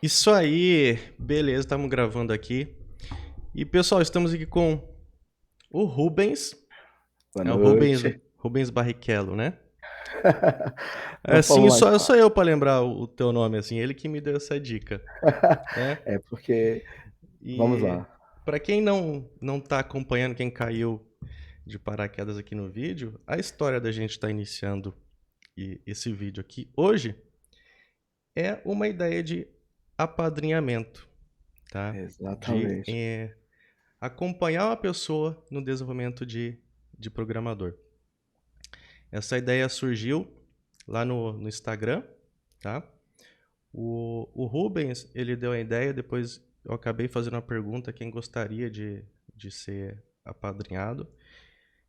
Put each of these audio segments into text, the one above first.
Isso aí, beleza, estamos gravando aqui. E pessoal, estamos aqui com o Rubens, Boa é o Rubens, noite. Rubens Barrichello, né? De uma Assim, forma mais só fácil. eu para lembrar o teu nome, assim, ele que me deu essa dica, né? É porque, vamos E lá. para quem não tá acompanhando, quem caiu de paraquedas aqui no vídeo, a história da gente estar iniciando esse vídeo aqui hoje é uma ideia de apadrinhamento, tá? De Exatamente. acompanhar uma pessoa no desenvolvimento de programador. Essa ideia surgiu lá no Instagram, tá? O Rubens, ele deu a ideia, depois eu acabei fazendo uma pergunta quem gostaria de ser apadrinhado.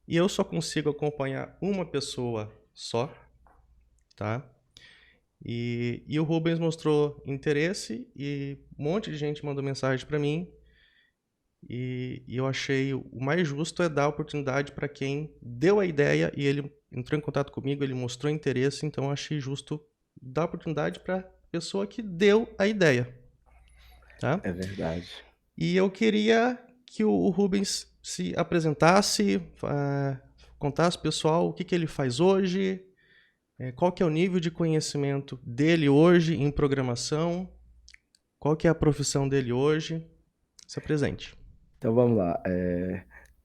E eu só consigo acompanhar uma pessoa só, tá? E o Rubens mostrou interesse e um monte de gente mandou mensagem para mim. E eu achei o mais justo é dar a oportunidade para quem deu a ideia e ele entrou em contato comigo, ele mostrou interesse, então eu achei justo dar a oportunidade para a pessoa que deu a ideia, tá? É verdade. E eu queria que o Rubens se apresentasse, contasse pro pessoal o que ele faz hoje, qual que é o nível de conhecimento dele hoje em programação, qual que é a profissão dele hoje. Se apresente. Então vamos lá.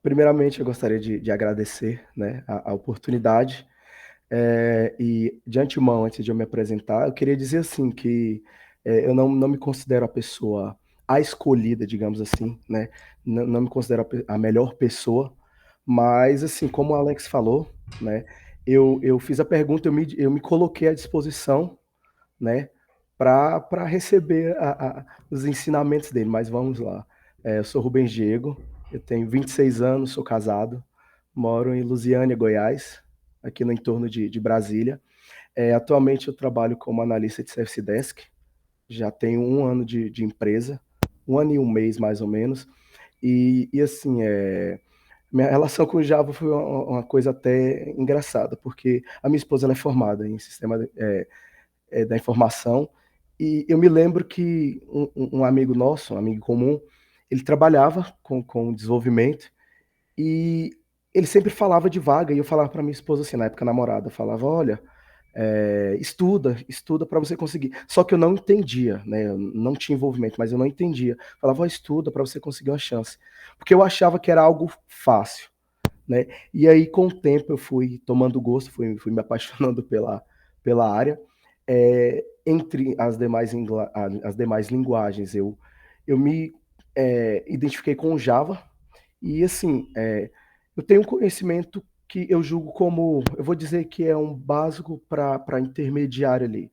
Primeiramente, eu gostaria de agradecer, né, a oportunidade. E de antemão, antes de eu me apresentar, eu queria dizer assim que eu não me considero a pessoa a escolhida, digamos assim, né? Não me considero a melhor pessoa, mas assim, como o Alex falou, né? Eu fiz a pergunta, eu me coloquei à disposição, né, para receber os ensinamentos dele. Mas vamos lá. Eu sou Rubens Diego, eu tenho 26 anos, sou casado, moro em Lusiânia, Goiás, aqui no entorno de Brasília. Atualmente eu trabalho como analista de Service Desk, já tenho um ano de empresa, um ano e um mês mais ou menos. E assim, minha relação com o Java foi uma coisa até engraçada, porque a minha esposa ela é formada em sistema da informação. E eu me lembro que um amigo nosso, um amigo comum, ele trabalhava com desenvolvimento e ele sempre falava de vaga. E eu falava para minha esposa, assim, na época namorada, eu falava: olha, estuda para você conseguir. Só que eu não entendia, né? Eu não tinha envolvimento, mas eu não entendia. Falava: ó, estuda para você conseguir uma chance. Porque eu achava que era algo fácil, né? E aí, com o tempo, eu fui tomando gosto, fui me apaixonando pela área. Entre as demais linguagens, eu me identifiquei com o Java, e assim, eu tenho um conhecimento que eu julgo como, eu vou dizer que é um básico para intermediário ali,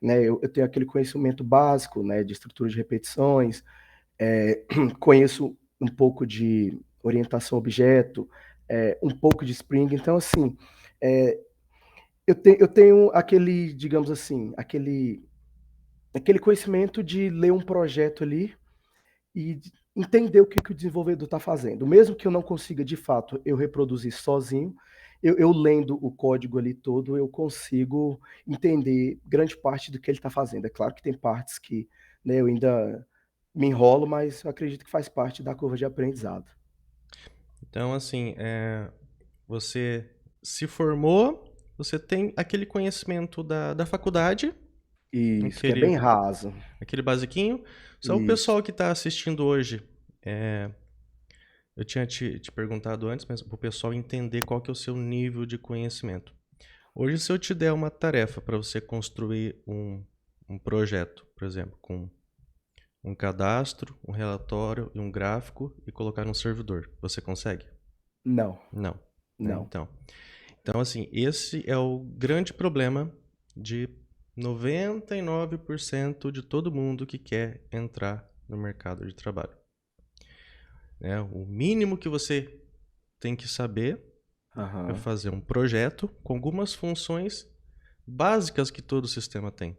né? Eu tenho aquele conhecimento básico, né, de estrutura de repetições, conheço um pouco de orientação a objeto, um pouco de Spring. Então, assim, é, eu tenho aquele, digamos assim, aquele conhecimento de ler um projeto ali e entender o que o desenvolvedor está fazendo. Mesmo que eu não consiga, de fato, eu reproduzir sozinho, eu lendo o código ali todo, eu consigo entender grande parte do que ele está fazendo. É claro que tem partes que, né, eu ainda me enrolo, mas eu acredito que faz parte da curva de aprendizado. Então, assim, você se formou, você tem aquele conhecimento da faculdade, Isso, que é bem aquele, raso. aquele basiquinho. Só o Isso. pessoal que está assistindo hoje, eu tinha te perguntado antes, mas para o pessoal entender qual que é o seu nível de conhecimento. Hoje, se eu te der uma tarefa para você construir um projeto, por exemplo, com um cadastro, um relatório e um gráfico e colocar no servidor, você consegue? Não, Não, né? não. Então, assim, esse é o grande problema de 99% de todo mundo que quer entrar no mercado de trabalho, né? O mínimo que você tem que saber é Aham. fazer um projeto com algumas funções básicas que todo sistema tem.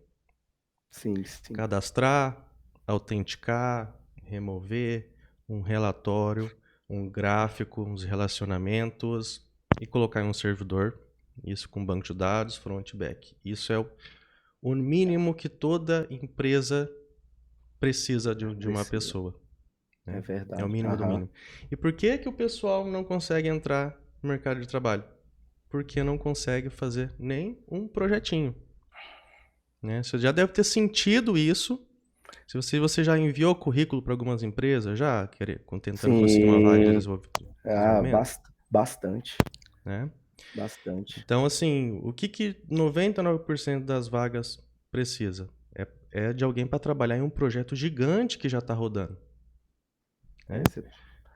Sim, sim. Cadastrar, autenticar, remover um relatório, um gráfico, uns relacionamentos e colocar em um servidor. Isso com banco de dados, front e back. Isso é o mínimo que toda empresa precisa de uma Precisa. pessoa. É Né? É o verdade. mínimo do Aham. mínimo. E por que que o pessoal não consegue entrar no mercado de trabalho? Porque não consegue fazer nem um projetinho. Né? Você já deve ter sentido isso. Se você já enviou currículo para algumas empresas, já tentando conseguir uma vaga de Sim. Ah, desenvolvimento, bastante. né? Bastante. Então, assim, o que 99% das vagas precisa? É de alguém para trabalhar em um projeto gigante que já está rodando. É, Né?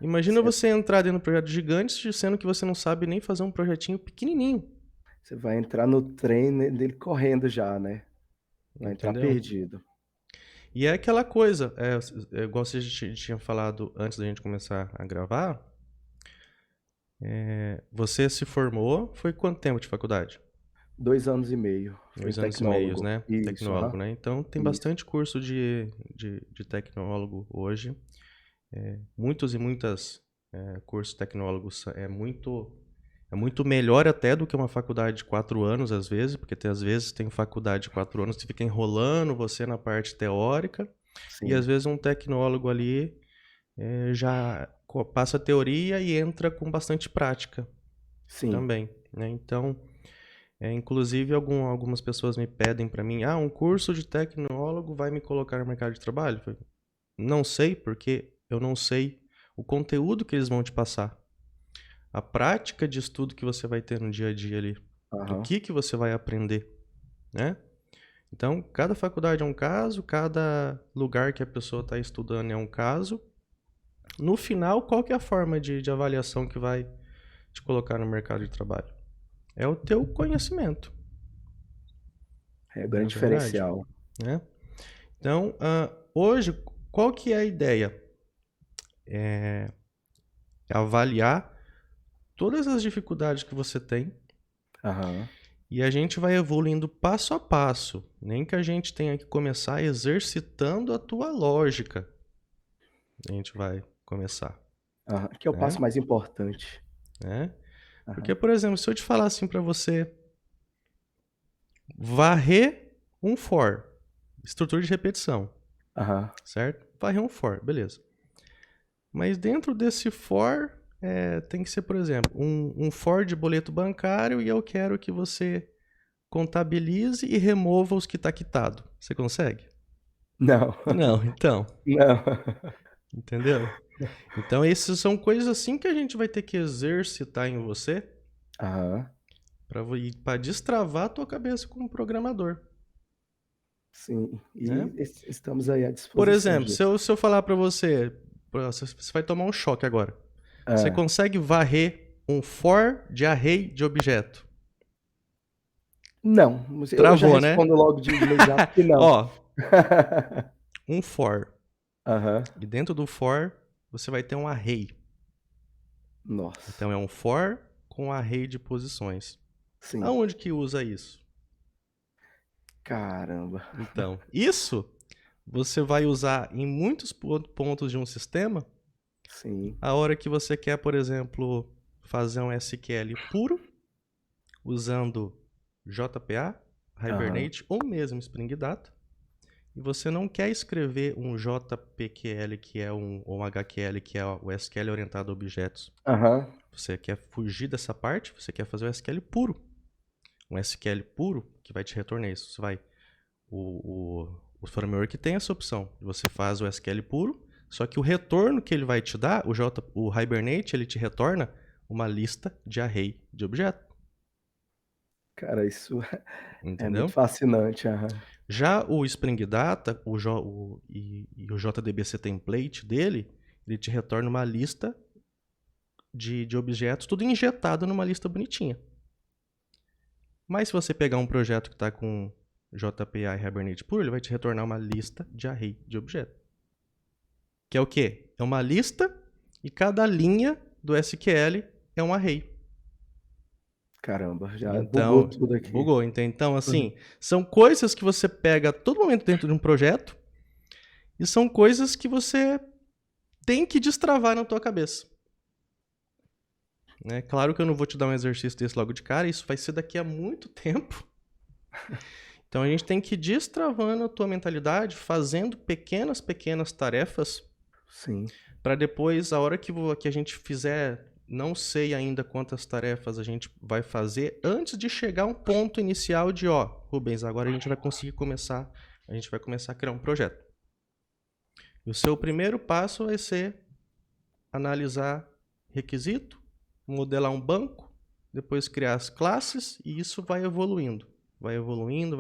Imagina você entrar dentro de um projeto gigante, sendo que você não sabe nem fazer um projetinho pequenininho, você vai entrar no trem dele correndo já, né? Vai entrar entendeu? perdido. E é aquela coisa, igual você tinha falado antes da gente começar a gravar, você se formou, foi quanto tempo de faculdade? 2 anos e meio. Foi 2 anos e meio, tecnólogo. né? Isso, Tecnólogo, aham. né? Então tem Isso. bastante curso de tecnólogo hoje. Muitos e muitas cursos tecnólogos é muito melhor até do que uma faculdade de 4 anos, às vezes, porque às vezes tem faculdade de 4 anos que fica enrolando você na parte teórica, e às Sim. vezes um tecnólogo ali já passa a teoria e entra com bastante prática Sim. também, né? Então, inclusive algumas pessoas me pedem para mim, um curso de tecnólogo vai me colocar no mercado de trabalho? Eu falei, não sei, porque eu não sei o conteúdo que eles vão te passar. A prática de estudo que você vai ter no dia a dia ali. O Aham. que você vai aprender, né? Então, cada faculdade é um caso, cada lugar que a pessoa está estudando é um caso. No final, qual que é a forma de avaliação que vai te colocar no mercado de trabalho? É o teu conhecimento, É o não é grande verdade? diferencial. Né? Então, hoje, qual que é a ideia? É avaliar todas as dificuldades que você tem Aham. e a gente vai evoluindo passo a passo. Nem que a gente tenha que começar exercitando a tua lógica. A gente vai começar, Aham. Que é o né? passo mais importante. Né? Porque, Aham. por exemplo, se eu te falar assim para você varrer um for, estrutura de repetição, Aham. certo? Varrer um for, beleza. Mas dentro desse for, tem que ser, por exemplo, um for de boleto bancário e eu quero que você contabilize e remova os que está quitado. Você consegue? Não. Não, então. Não. Entendeu? Então, essas são coisas assim que a gente vai ter que exercitar em você Aham. para destravar a tua cabeça como programador, Sim. né? E estamos aí à Por disposição exemplo, se disso. eu, se eu falar para você vai tomar um choque agora. Você Ah, consegue varrer um for de array de objeto? não, eu já Travou, né? respondo logo de imediato que não. Ó, um for. Aham. E dentro do for, você vai ter um array. Nossa. Então é um for com array de posições. Sim. Aonde que usa isso? Caramba. Então, isso você vai usar em muitos pontos de um sistema Sim. a hora que você quer, por exemplo, fazer um SQL puro, usando JPA, Aham. Hibernate ou mesmo Spring Data, e você não quer escrever um JPQL, ou um HQL, que é o SQL orientado a objetos. Aham. Você quer fugir dessa parte, você quer fazer o SQL puro. Um SQL puro que vai te retornar isso. Você vai. O framework tem essa opção. Você faz o SQL puro, só que o retorno que ele vai te dar, o Hibernate, ele te retorna uma lista de array de objetos. Cara, isso é muito Entendeu? fascinante. Aham. Já o Spring Data e o JDBC template dele, ele te retorna uma lista de objetos, tudo injetado numa lista bonitinha. Mas se você pegar um projeto que está com JPA e Hibernate puro, ele vai te retornar uma lista de array de objetos. Que é o quê? É uma lista e cada linha do SQL é um array. Caramba, já bugou Então, tudo aqui. bugou, entende? Então, assim, são coisas que você pega a todo momento dentro de um projeto e são coisas que você tem que destravar na tua cabeça. Né? Claro que eu não vou te dar um exercício desse logo de cara, isso vai ser daqui a muito tempo. Então a gente tem que ir destravando a tua mentalidade, fazendo pequenas tarefas, Sim. para depois, a hora que a gente fizer, não sei ainda quantas tarefas a gente vai fazer, antes de chegar a um ponto inicial de, ó, Rubens, agora a gente vai começar a criar um projeto. E o seu primeiro passo vai ser analisar requisito, modelar um banco, depois criar as classes, e isso vai evoluindo. Vai evoluindo,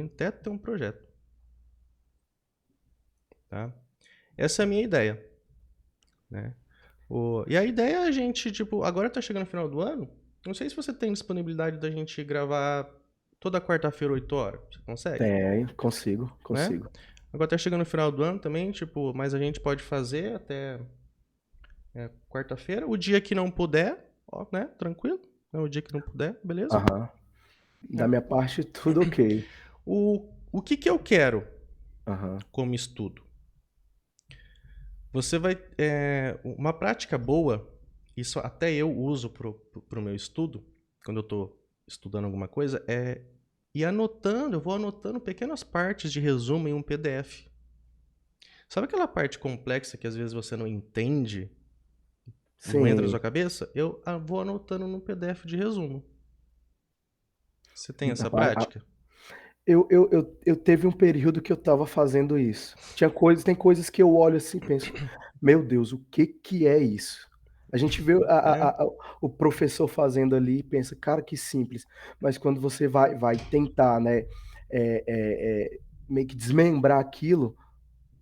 até ter um projeto. Tá? Essa é a minha ideia. Né? E a ideia é a gente, tipo, agora tá chegando no final do ano, não sei se você tem disponibilidade da gente gravar toda quarta-feira, 8 horas. Você consegue? Tem, consigo, Né? consigo. Agora tá chegando no final do ano também, tipo, mas a gente pode fazer até quarta-feira. O dia que não puder, ó, né? Tranquilo. Né? O dia que não puder, beleza? Aham. Da Né? minha parte, tudo ok. O que eu quero Aham. como estudo? Você vai. Uma prática boa, isso até eu uso pro meu estudo, quando eu estou estudando alguma coisa, é ir anotando, eu vou anotando pequenas partes de resumo em um PDF. Sabe aquela parte complexa que às vezes você não entende, não entra na Sim. sua cabeça? Eu vou anotando no PDF de resumo. Você tem essa prática? Eu teve um período que eu estava fazendo isso. Tem coisas que eu olho assim e penso, meu Deus, o que que é isso? A gente vê É. o professor fazendo ali e pensa, cara, que simples. Mas quando você vai tentar, né, meio que desmembrar aquilo,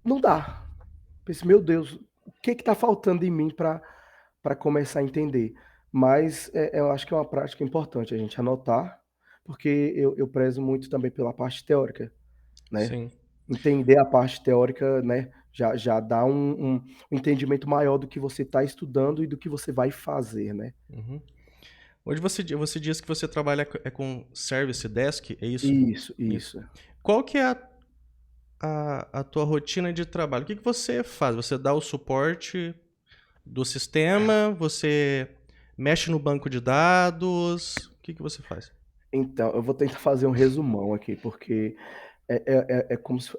não dá. Penso, meu Deus, o que que tá faltando em mim para começar a entender? Mas eu acho que é uma prática importante a gente anotar, porque eu prezo muito também pela parte teórica, né? Sim. Entender a parte teórica, né, já dá um entendimento maior do que você está estudando e do que você vai fazer, né? Uhum. Hoje você diz que você trabalha com Service Desk, é isso? Isso, Isso. isso. Qual que é a tua rotina de trabalho? O que você faz? Você dá o suporte do sistema? Você mexe no banco de dados? O que você faz? Então, eu vou tentar fazer um resumão aqui, porque é como se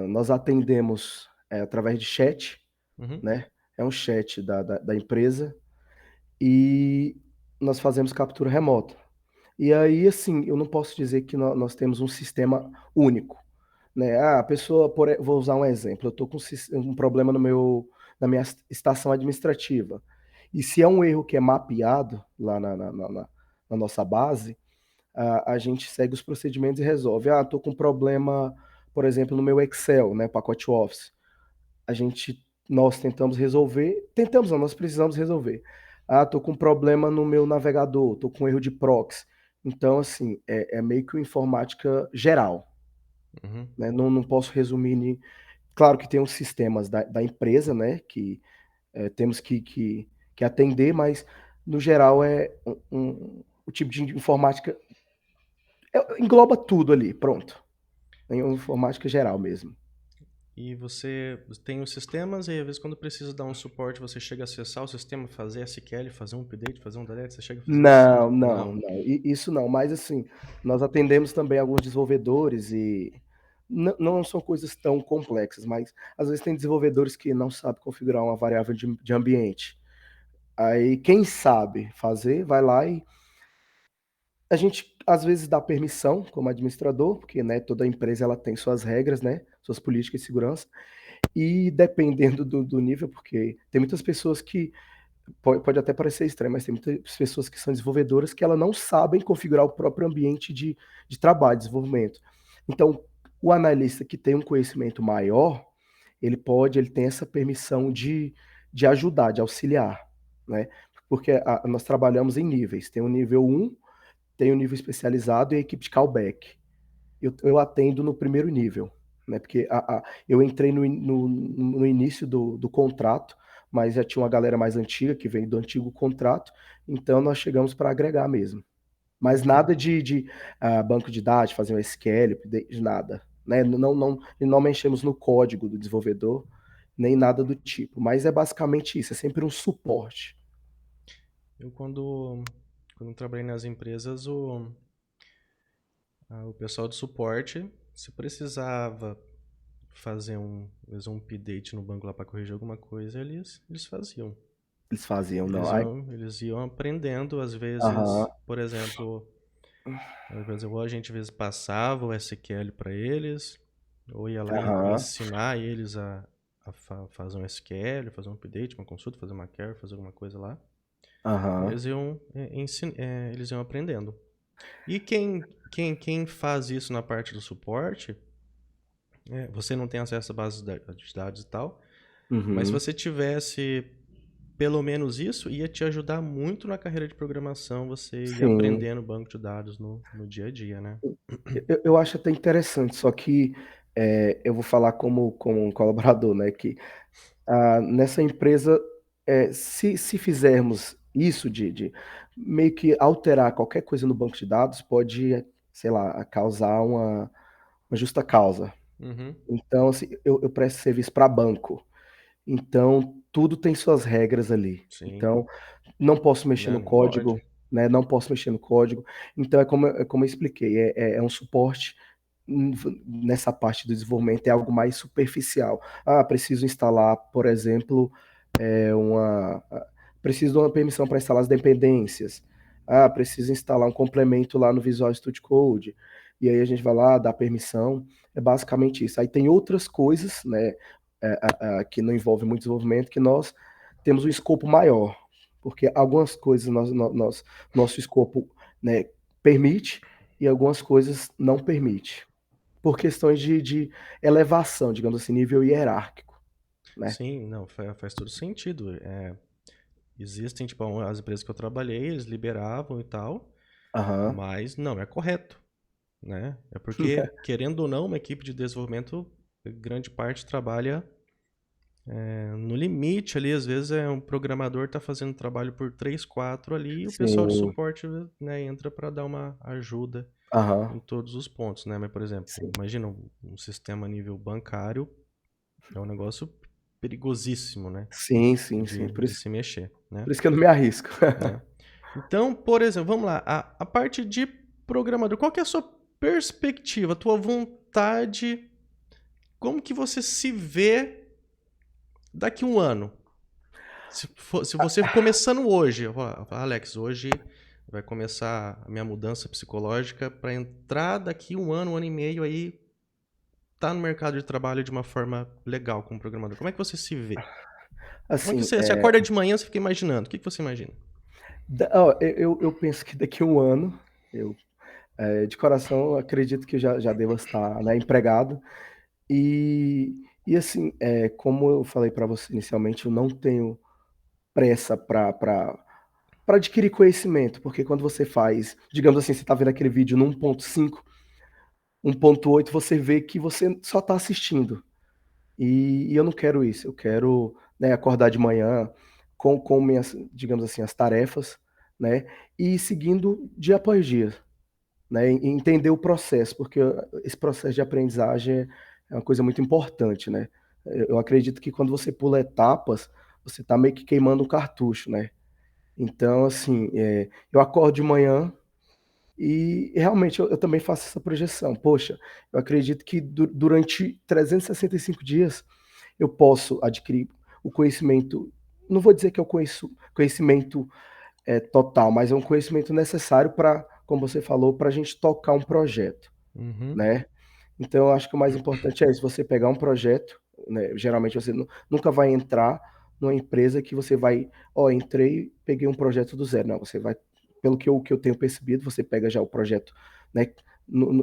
nós atendemos através de chat, Uhum. né? É um chat da empresa e nós fazemos captura remota. E aí, assim, eu não posso dizer que nós temos um sistema único, né? Ah, a pessoa, vou usar um exemplo, eu estou com um problema na minha estação administrativa. E se é um erro que é mapeado lá na nossa base, a gente segue os procedimentos e resolve. Ah, estou com um problema, por exemplo, no meu Excel, né, pacote Office. Nós tentamos resolver, tentamos não, nós precisamos resolver. Ah, estou com um problema no meu navegador, estou com erro de proxy. Então, assim, é meio que uma informática geral, Uhum. né? Não posso resumir. Claro que tem os sistemas da empresa, né? Que temos que atender, mas no geral o tipo de informática engloba tudo ali, pronto. É uma informática geral mesmo. E você tem os sistemas e às vezes quando precisa dar um suporte, você chega a acessar o sistema, fazer SQL, fazer um update, fazer um delete, você chega a fazer isso? Não, não, Não. não. Isso não. Mas assim, nós atendemos também alguns desenvolvedores e não são coisas tão complexas, mas às vezes tem desenvolvedores que não sabem configurar uma variável de ambiente. Aí quem sabe fazer, vai lá e a gente às vezes dá permissão como administrador, porque né, toda empresa ela tem suas regras, né, suas políticas de segurança, e dependendo do nível, porque tem muitas pessoas que pode até parecer estranho, mas tem muitas pessoas que são desenvolvedoras que elas não sabem configurar o próprio ambiente de trabalho, desenvolvimento. Então, o analista que tem um conhecimento maior, ele tem essa permissão de ajudar, de auxiliar, né? Porque nós trabalhamos em níveis. Tem o nível um, tem o nível especializado e a equipe de callback. Eu atendo no primeiro nível, né? Porque eu entrei no início do contrato, mas já tinha uma galera mais antiga que veio do antigo contrato, então nós chegamos para agregar mesmo. Mas nada de banco de dados, fazer um SQL, de nada. Né? Não mexemos no código do desenvolvedor, nem nada do tipo. Mas é basicamente isso, é sempre um suporte. Eu quando trabalhei nas empresas, O pessoal do suporte, se precisava fazer às vezes um update no banco lá para corrigir alguma coisa, eles faziam. Eles faziam, não. Eles Aí, iam, eles iam aprendendo, às aham, vezes, por exemplo, ou a gente às vezes passava o SQL para eles, ou ia lá aham, ensinar eles a fazer um SQL, fazer um update, uma consulta, fazer uma query, fazer alguma coisa lá. E aham. eles iam aprendendo. E quem faz isso na parte do suporte, você não tem acesso à base de dados e tal, mas se Uhum. você tivesse pelo menos isso, ia te ajudar muito na carreira de programação, você ia Sim. aprendendo banco de dados no dia a dia, né? Eu acho até interessante, só que eu vou falar como um colaborador, né? Que nessa empresa, se fizermos isso de meio que alterar qualquer coisa no banco de dados, pode, sei lá, causar uma justa causa. Uhum, Então, assim, eu presto serviço para banco. Então, tudo tem suas regras ali. sim. Então, não posso mexer Não, no nem pode. código, né? Não posso mexer no código. Então, é como eu expliquei, é um suporte nessa parte do desenvolvimento, é algo mais superficial. Preciso instalar, por exemplo, é, uma. Preciso de uma permissão para instalar as dependências. Preciso instalar um complemento lá no Visual Studio Code. E aí a gente vai lá, dá permissão. É basicamente isso. Aí tem outras coisas, né, que não envolvem muito desenvolvimento, que nós temos um escopo maior. Porque algumas coisas nosso escopo, né, permite e algumas coisas não permite. Por questões de elevação, digamos assim, nível hierárquico, né? Sim, não, faz todo sentido. Existem, tipo, as empresas que eu trabalhei, eles liberavam e tal, Aham. mas não é correto, né? É porque, querendo ou não, uma equipe de desenvolvimento, grande parte trabalha no limite ali. Às vezes um programador tá fazendo trabalho por 3 4 ali, e o pessoal de Sim. suporte, né, entra para dar uma ajuda Aham. em todos os pontos, né? Mas, por exemplo, Sim. imagina um sistema a nível bancário, é um negócio perigosíssimo, né? Sim, sim, sim. De se mexer, né? Por isso que eu não me arrisco. Né? Então, por exemplo, vamos lá, a parte de programador, qual que é a sua perspectiva, a tua vontade, como que você se vê daqui a um ano? Se você começando hoje, Alex, hoje vai começar a minha mudança psicológica para entrar daqui um ano e meio aí, tá no mercado de trabalho de uma forma legal como programador. Como é que você se vê? Como é que Assim, você acorda de manhã, você fica imaginando? O que você imagina? eu penso que daqui a um ano, eu, de coração, acredito que já devo estar, né, empregado. E, e assim, como eu falei para você inicialmente, eu não tenho pressa para adquirir conhecimento, porque quando você faz, digamos assim, você está vendo aquele vídeo no 1.5, 1.8, você vê que você só está assistindo. E eu não quero isso. Eu quero, né, acordar de manhã com minhas, digamos assim, as tarefas, né, e ir seguindo dia após dia, né, e entender o processo, porque esse processo de aprendizagem é uma coisa muito importante, né. Eu acredito que quando você pula etapas, você está meio que queimando um cartucho, né. Então, assim, eu acordo de manhã e realmente eu também faço essa projeção. Poxa, eu acredito que durante 365 dias eu posso adquirir o conhecimento. Não vou dizer que eu conheço conhecimento total, mas é um conhecimento necessário para, como você falou, para a gente tocar um projeto, Uhum. né? Então, eu acho que o mais importante é isso, você pegar um projeto, né? Geralmente você nunca vai entrar numa empresa que você vai, entrei, peguei um projeto do zero. Não, você vai, pelo que eu tenho percebido, você pega já o projeto, né,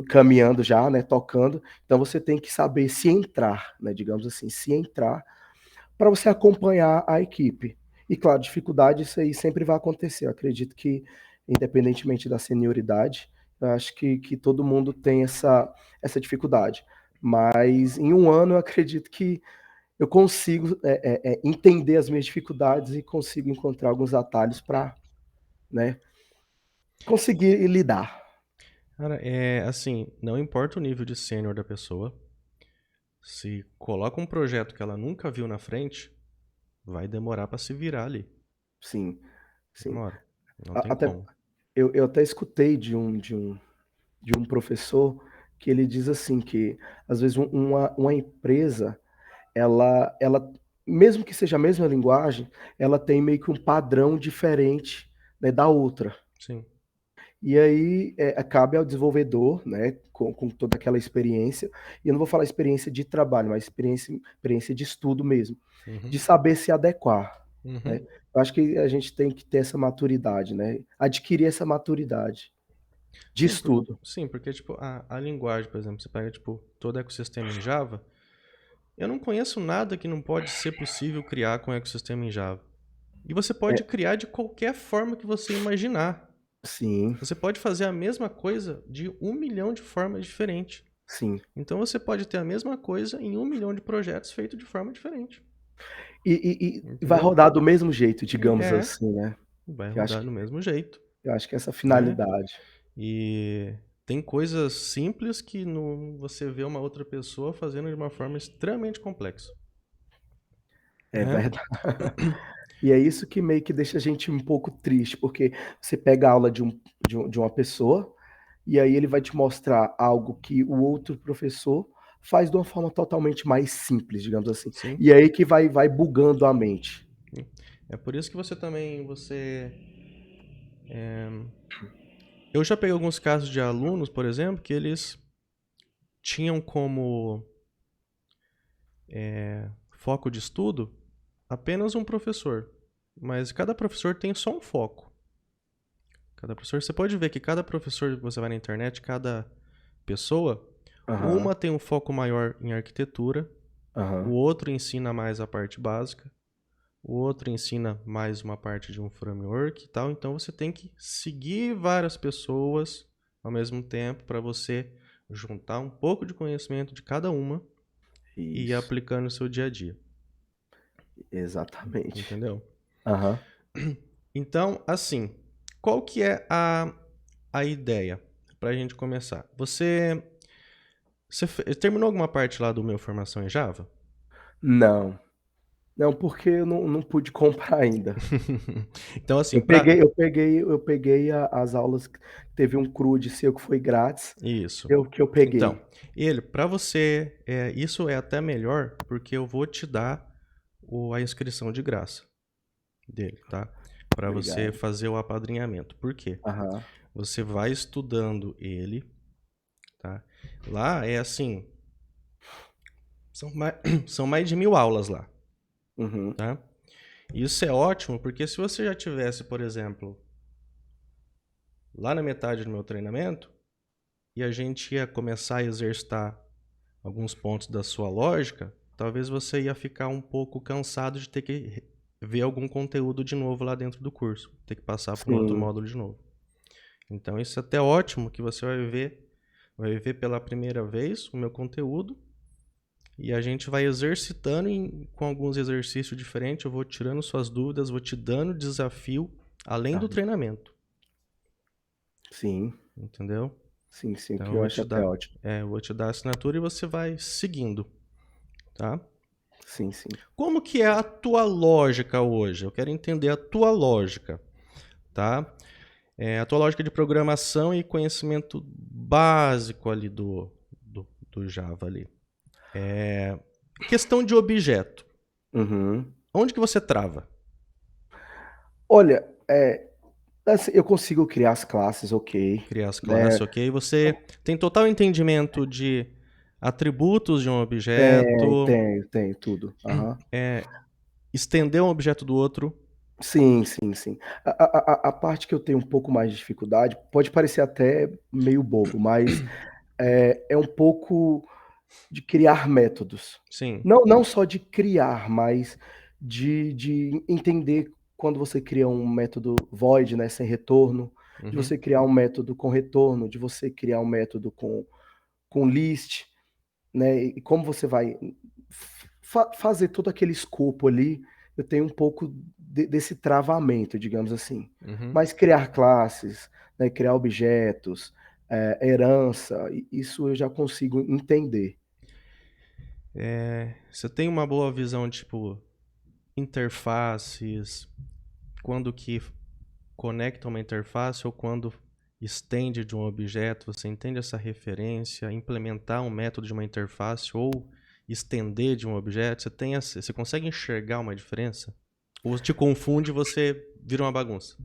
caminhando já, né, tocando. Então você tem que saber se entrar, né, digamos assim, se entrar para você acompanhar a equipe. E claro, dificuldade, isso aí sempre vai acontecer. Eu acredito que, independentemente da senioridade, eu acho que todo mundo tem essa dificuldade. Mas em um ano eu acredito que eu consigo entender as minhas dificuldades e consigo encontrar alguns atalhos para, né, conseguir lidar. Cara, assim, não importa o nível de sênior da pessoa, se coloca um projeto que ela nunca viu na frente, vai demorar pra se virar ali. Sim, sim. Demora. Não tem Até como. eu até escutei de um de um professor que ele diz assim que às vezes uma empresa ela mesmo que seja a mesma linguagem, ela tem meio que um padrão diferente, né, da outra. Sim. E aí cabe ao desenvolvedor, né, com toda aquela experiência, e eu não vou falar experiência de trabalho, mas experiência de estudo mesmo, Uhum. de saber se adequar, né? Uhum. Eu acho que a gente tem que ter essa maturidade, né? Adquirir essa maturidade de estudo. Sim, porque tipo, a linguagem, por exemplo, você pega tipo, todo ecossistema em Java, eu não conheço nada que não pode ser possível criar com ecossistema em Java. E você pode É, criar de qualquer forma que você imaginar. sim, Você pode fazer a mesma coisa de 1 milhão de formas diferentes. sim. Então você pode ter a mesma coisa em 1 milhão de projetos feitos de forma diferente. E vai Entendeu? rodar do mesmo jeito, digamos É, assim, né? vai Eu acho rodar que, do mesmo jeito, eu acho que essa né? finalidade E tem coisas simples que você vê uma outra pessoa fazendo de uma forma extremamente complexa, é né? verdade. E é isso que meio que deixa a gente um pouco triste, porque você pega a aula de uma pessoa, e aí ele vai te mostrar algo que o outro professor faz de uma forma totalmente mais simples, digamos assim. Sim. E aí que vai bugando a mente. É por isso que eu já peguei alguns casos de alunos, por exemplo, que eles tinham como foco de estudo apenas um professor, mas cada professor tem só um foco. Cada professor, você pode ver que cada professor que você vai na internet, cada pessoa, Aham, uma tem um foco maior em arquitetura, o aham. outro ensina mais a parte básica, o outro ensina mais uma parte de um framework e tal. Então você tem que seguir várias pessoas ao mesmo tempo para você juntar um pouco de conhecimento de cada uma e ir Isso, aplicando no seu dia a dia, exatamente. entendeu? Aham. Então, assim, qual que é a ideia para a gente começar? Você terminou alguma parte lá do meu formação em Java? Não, não, porque eu não pude comprar ainda. Então, assim, Eu peguei, eu peguei, eu peguei as aulas, teve um CRUD seu que foi grátis, isso. que eu Então, peguei. para você, isso é até melhor, porque eu vou te dar a inscrição de graça dele, tá? Para você Obrigado. fazer o apadrinhamento. Por quê? Aham. Você vai estudando ele, tá? Lá é assim, são mais de 1.000 aulas lá, Uhum. tá? E isso é ótimo, porque se você já tivesse, por exemplo, lá na metade do meu treinamento, e a gente ia começar a exercitar alguns pontos da sua lógica, talvez você ia ficar um pouco cansado de ter que ver algum conteúdo de novo lá dentro do curso, ter que passar por um outro Sim. módulo de novo. Então isso é até ótimo que você vai ver pela primeira vez o meu conteúdo e a gente vai exercitando com alguns exercícios diferentes, eu vou tirando suas dúvidas, vou te dando desafio além do Aham. treinamento, Sim, entendeu? sim, sim, Então que eu acho até ótimo. eu vou te dar a assinatura e você vai seguindo, tá? Sim, sim. Como que é a tua lógica hoje? Eu quero entender a tua lógica, tá? A tua lógica de programação e conhecimento básico ali do Java ali. Questão de objeto. Uhum. Onde que você trava? Olha, assim, eu consigo criar as classes, ok, Criar as né? classes, ok? Você tem total entendimento de atributos de um objeto, Tem tudo. Aham. estender um objeto do outro. Sim, sim, sim. A parte que eu tenho um pouco mais de dificuldade, pode parecer até meio bobo, mas é um pouco de criar métodos. Sim. Não só de criar, mas de entender quando você cria um método void, né, sem retorno, de Uhum. você criar um método com retorno, de você criar um método com list, né, e como você vai fazer todo aquele escopo ali, eu tenho um pouco desse travamento, digamos assim. Uhum. Mas criar classes, né, criar objetos, herança, isso eu já consigo entender. Você tem uma boa visão, tipo, interfaces, quando que conecta uma interface ou quando extende de um objeto, você entende essa referência, implementar um método de uma interface ou estender de um objeto, você consegue enxergar uma diferença? Ou te confunde e você vira uma bagunça?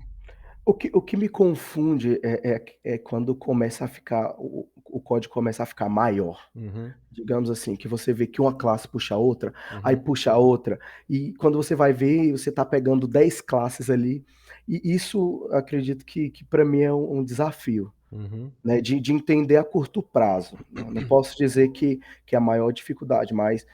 O que me confunde é quando começa a ficar, o código começa a ficar maior. Uhum, Digamos assim, que você vê que uma classe puxa a outra, aí uhum, puxa a outra, e quando você vai ver, você está pegando 10 classes ali, e isso acredito que para mim é um desafio, uhum, né, de entender a curto prazo. Não posso dizer que é a maior dificuldade, mas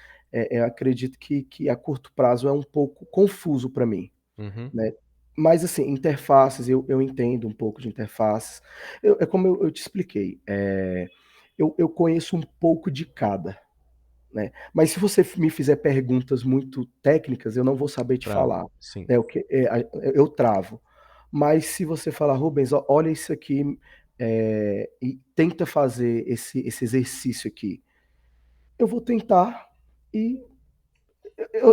acredito que a curto prazo é um pouco confuso para mim, uhum. né? Mas assim, interfaces, eu entendo um pouco de interfaces. É como eu te expliquei, eu conheço um pouco de cada, né? Mas se você me fizer perguntas muito técnicas, eu não vou saber te Trava, falar, sim. né? Eu travo. Mas se você falar, Rubens, olha isso aqui, e tenta fazer esse exercício aqui, eu vou tentar e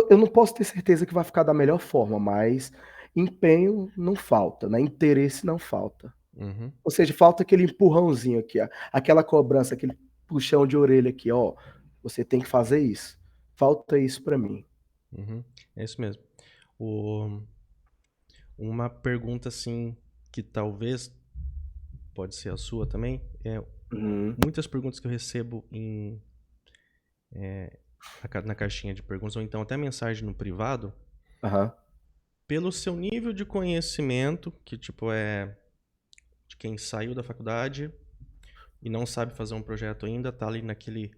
eu não posso ter certeza que vai ficar da melhor forma, mas empenho não falta, né? Interesse não falta. Uhum, Ou seja, falta aquele empurrãozinho aqui, ó, aquela cobrança, aquele puxão de orelha aqui, ó. Você tem que fazer isso. Falta isso para mim. uhum. É isso mesmo. O- uma pergunta assim que talvez pode ser a sua também é Uhum. muitas perguntas que eu recebo na caixinha de perguntas ou então até mensagem no privado, Aham. pelo seu nível de conhecimento, que tipo é de quem saiu da faculdade e não sabe fazer um projeto ainda, tá ali naquele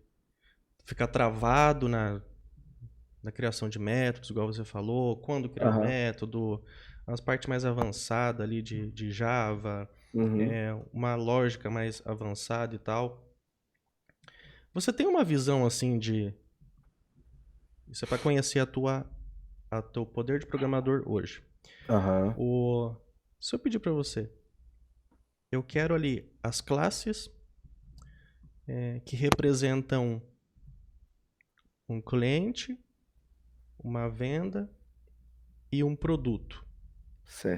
fica travado na criação de métodos, igual você falou, quando criar o Aham. método, as partes mais avançadas ali de Java, Uhum. uma lógica mais avançada e tal. Você tem uma visão assim de. Isso é para conhecer a teu poder de programador hoje. Aham. O, se eu pedir para você, eu quero ali as classes que representam um cliente, uma venda e um produto.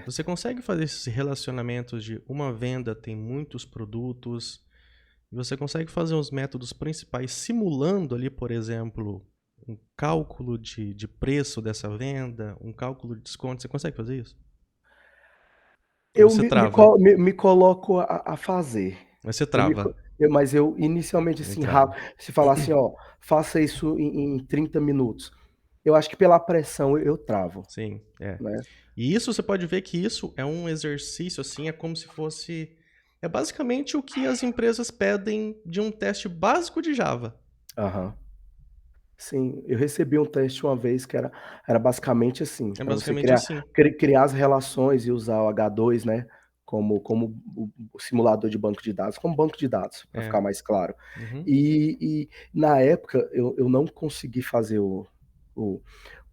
Você Certo. consegue fazer esses relacionamentos de uma venda tem muitos produtos, e você consegue fazer os métodos principais simulando ali, por exemplo, um cálculo de preço dessa venda, um cálculo de desconto. Você consegue fazer isso? Ou Eu você me trava? co me coloco a fazer. Mas você Eu me trava. co mas eu inicialmente, Ele assim, trava. rápido, se falar assim: "Ó, faça isso em 30 minutos", eu acho que pela pressão eu travo, Sim, é. né. E isso você pode ver que isso é um exercício, assim, é como se fosse. É basicamente o que as empresas pedem de um teste básico de Java. Aham. Sim, eu recebi um teste uma vez que era basicamente assim, É para você basicamente criar assim. criar as relações e usar o H2, né, como o simulador de banco de dados, como banco de dados, para É. ficar mais claro. Uhum. E na época eu não consegui fazer o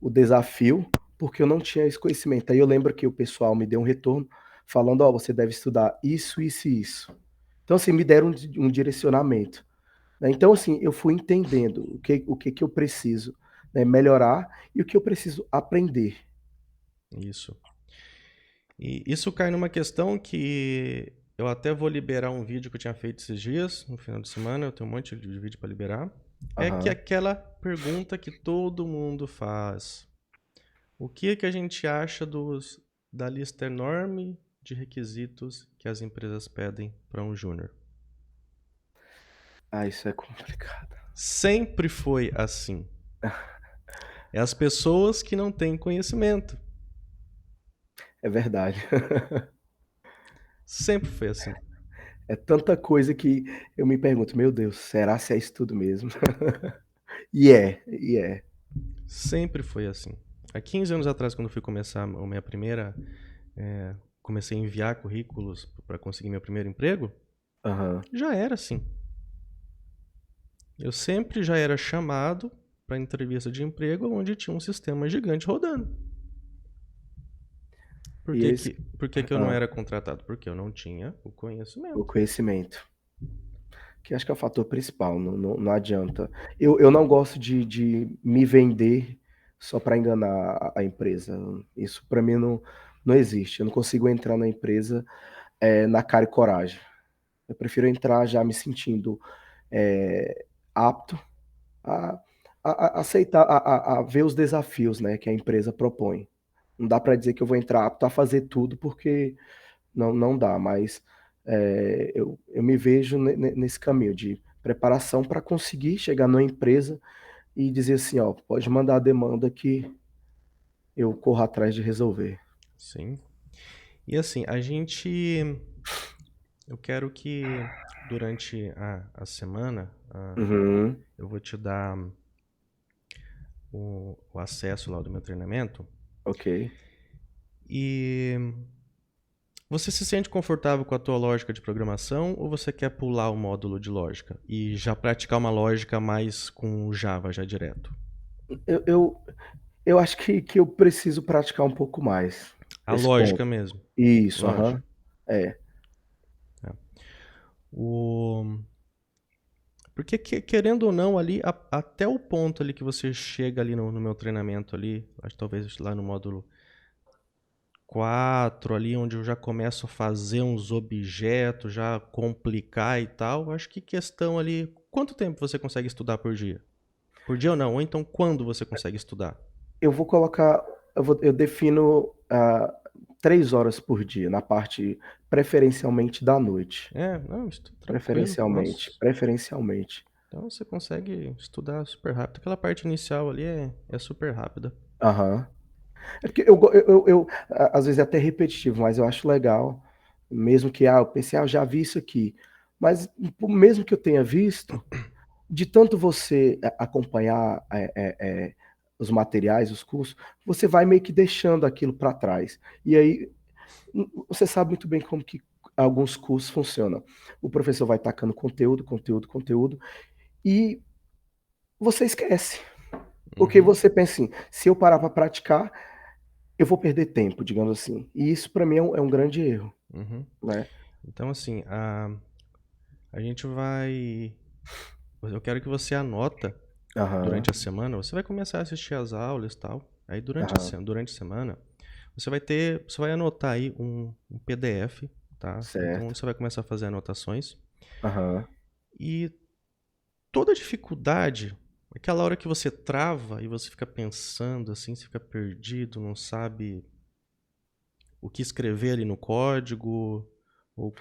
o desafio, porque eu não tinha esse conhecimento. Aí eu lembro que o pessoal me deu um retorno falando: "Ó, você deve estudar isso, isso e isso". Então, assim, me deram um direcionamento, né. Então, assim, eu fui entendendo o que eu preciso, né, melhorar e o que eu preciso aprender. Isso. E isso cai numa questão que eu até vou liberar um vídeo que eu tinha feito esses dias, no final de semana, eu tenho um monte de vídeo para liberar. É que Aham. aquela pergunta que todo mundo faz. O que é que a gente acha da lista enorme de requisitos que as empresas pedem para um júnior? Ah, isso é complicado. Sempre foi assim. É as pessoas que não têm conhecimento. É verdade. Sempre foi assim. É tanta coisa que eu me pergunto: "Meu Deus, será se é isso tudo mesmo?". E é. Sempre foi assim. Há 15 anos atrás, quando eu fui começar a minha primeira. Comecei a enviar currículos para conseguir meu primeiro emprego, Aham. já era assim. Eu sempre já era chamado para entrevista de emprego onde tinha um sistema gigante rodando. Por E que, esse que, por que, que eu não hã, era contratado? Porque eu não tinha o o conhecimento. conhecimento. Que acho que é o fator principal, não adianta. Eu não gosto de me vender só para enganar a empresa. Isso para mim não existe. Eu não consigo entrar na empresa, na cara e coragem. Eu prefiro entrar já me sentindo apto a, a aceitar, a ver os desafios, né, que a empresa propõe. Não dá para dizer que eu vou entrar apto a fazer tudo, porque não dá, mas eu me vejo nesse caminho de preparação para conseguir chegar numa empresa e dizer assim, ó, pode mandar a demanda que eu corro atrás de resolver. Sim. E assim, eu quero que durante a semana, Uhum, eu vou te dar o acesso lá do meu treinamento. ok. E você se sente confortável com a tua lógica de programação ou você quer pular o módulo de lógica e já praticar uma lógica mais com Java já direto? Eu, eu, eu acho que eu preciso praticar um pouco mais A esse ponto. lógica mesmo. Isso, Lógico. aham. É. É. O... Porque querendo ou não ali, até o ponto ali que você chega ali no meu treinamento ali, acho que talvez lá no módulo 4 ali, onde eu já começo a fazer uns objetos, já complicar e tal, acho que questão ali, quanto tempo você consegue estudar por dia? Por dia ou não? Ou então quando você consegue estudar? Eu vou colocar, eu defino 3 horas por dia, na parte preferencialmente da noite. É, não, estou tranquilo. Preferencialmente, Nossa. preferencialmente. Então você consegue estudar super rápido. Aquela parte inicial ali é super rápida. Aham. É porque às vezes é até repetitivo, mas eu acho legal, mesmo que eu pensei, eu já vi isso aqui. Mas mesmo que eu tenha visto, de tanto você acompanhar os materiais, os cursos, você vai meio que deixando aquilo para trás. E aí você sabe muito bem como que alguns cursos funcionam. O professor vai tacando conteúdo, conteúdo, conteúdo, e você esquece. Porque Uhum, você pensa assim, se eu parar para praticar, eu vou perder tempo, digamos assim. E isso para mim é um grande erro, uhum. né? Então, assim, a gente vai. Eu quero que você anota Aham, durante a semana. Você vai começar a assistir as aulas e tal. Aí aham, durante a semana, você vai anotar aí um PDF, tá? Então certo. você vai começar a fazer anotações. Aham, E toda dificuldade, aquela hora que você trava e você fica pensando assim, você fica perdido, não sabe o que escrever ali no código, ou,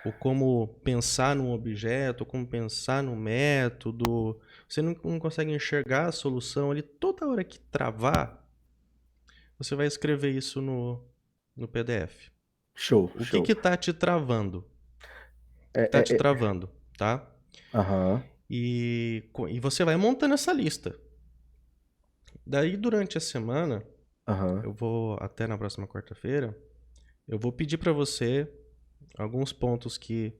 ou como pensar num objeto, ou como pensar num método. Você não consegue enxergar a solução ali. Toda hora que travar, você vai escrever isso no PDF. show, O que show. que tá te travando? O É, que tá te é, é, travando, tá? aham, E você vai montando essa lista. Daí, durante a semana, aham, eu vou, até na próxima quarta-feira, eu vou pedir para você alguns pontos que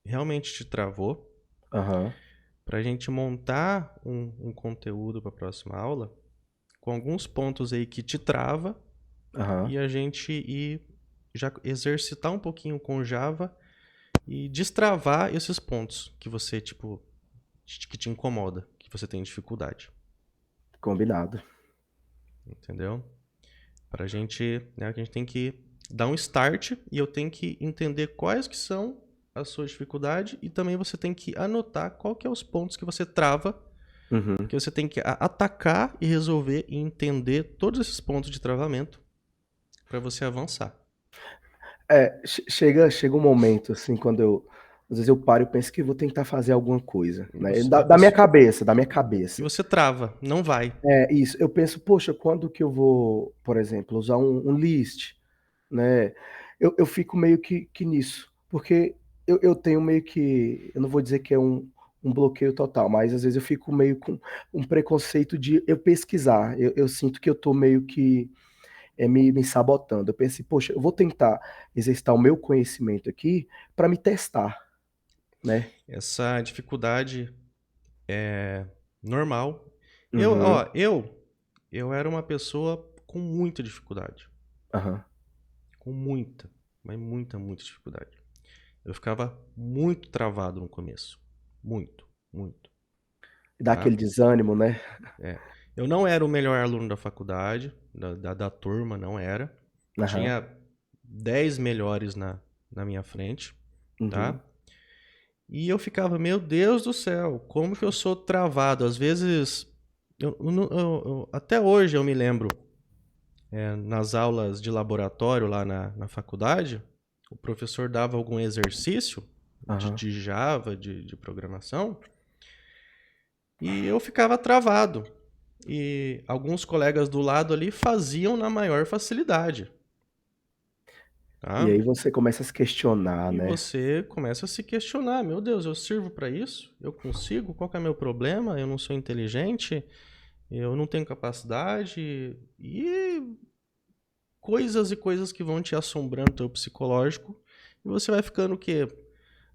realmente te travou, aham, para a gente montar um conteúdo para a próxima aula, com alguns pontos aí que te trava, aham. e a gente ir já exercitar um pouquinho com Java e destravar esses pontos que você, tipo, que te incomoda, que você tem dificuldade, Combinado. entendeu? Pra gente, né, a gente tem que dar um start e eu tenho que entender quais que são as suas dificuldades e também você tem que anotar qual que é os pontos que você trava, Uhum. que você tem que atacar e resolver e entender todos esses pontos de travamento para você avançar. Chega um momento, assim, às vezes eu paro e penso que vou tentar fazer alguma coisa, E né? você, Da minha cabeça, da minha e cabeça. você trava, não vai. É isso. Eu penso, poxa, quando que eu vou, por exemplo, usar um list, né? Eu fico meio que nisso, porque eu tenho meio que, eu não vou dizer que é um bloqueio total, mas às vezes eu fico meio com um preconceito de eu pesquisar. Eu sinto que eu tô meio que me sabotando. Eu pensei, poxa, eu vou tentar exercitar o meu conhecimento aqui para me testar, né? Essa dificuldade é normal. Uhum, Eu era uma pessoa com muita dificuldade, aham. com muita, mas muita dificuldade. Eu ficava muito travado no começo. Muito, muito, Dá tá? aquele desânimo, né? É. Eu não era o melhor aluno da faculdade, da turma, não era. Aham, Tinha 10 melhores na minha frente. Uhum. tá? E eu ficava, meu Deus do céu, como que eu sou travado? Às vezes, até hoje eu me lembro, nas aulas de laboratório lá na faculdade, o professor dava algum exercício Aham. de Java, de programação, e eu ficava travado. E alguns colegas do lado ali faziam na maior facilidade, E tá? aí você começa a se questionar, E né? você começa a se questionar, meu Deus, eu sirvo para isso? Eu consigo? Qual que é meu problema? Eu não sou inteligente? Eu não tenho capacidade? E coisas e coisas que vão te assombrando teu psicológico. E você vai ficando o quê?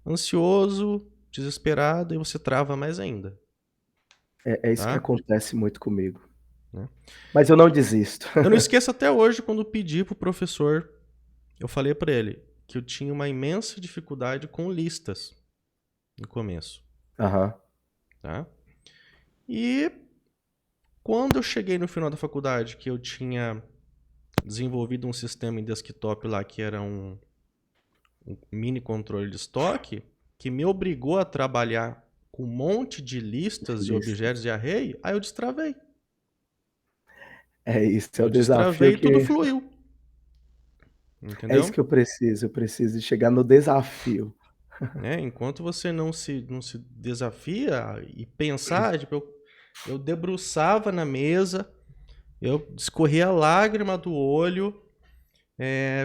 Ansioso, desesperado e você trava mais ainda, É isso que tá? acontece muito comigo. Né? Mas eu não desisto. Eu não esqueço até hoje quando pedi pro professor, eu falei para ele que eu tinha uma imensa dificuldade com listas no começo, Aham. tá? E quando eu cheguei no final da faculdade, que eu tinha desenvolvido um sistema em desktop lá que era um mini controle de estoque, que me obrigou a trabalhar com um monte de listas e objetos Listas. de array, aí eu destravei. É isso, é o Eu desafio destravei e tudo que fluiu. é isso Entendeu? que eu preciso de chegar no desafio. Né? Enquanto você não se desafia e pensar, tipo, eu debruçava na mesa, eu escorria a lágrima do olho,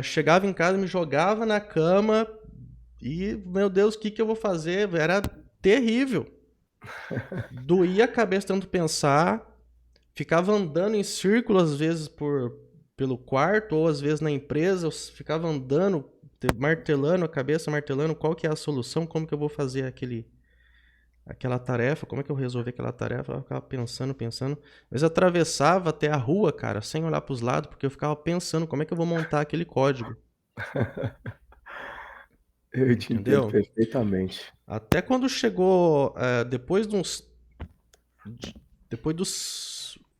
chegava em casa, me jogava na cama e, meu Deus, o que que eu vou fazer? Era terrível. Doía a cabeça tanto pensar, ficava andando em círculo às vezes pelo quarto ou às vezes na empresa, eu ficava andando, martelando a cabeça, martelando qual que é a solução, como que eu vou fazer aquela tarefa, como é que eu resolvi aquela tarefa, eu ficava pensando, pensando. Mas eu atravessava até a rua, cara, sem olhar para os lados, porque eu ficava pensando como é que eu vou montar aquele código, Eu te entendo entendeu? perfeitamente. Até quando chegou, depois dos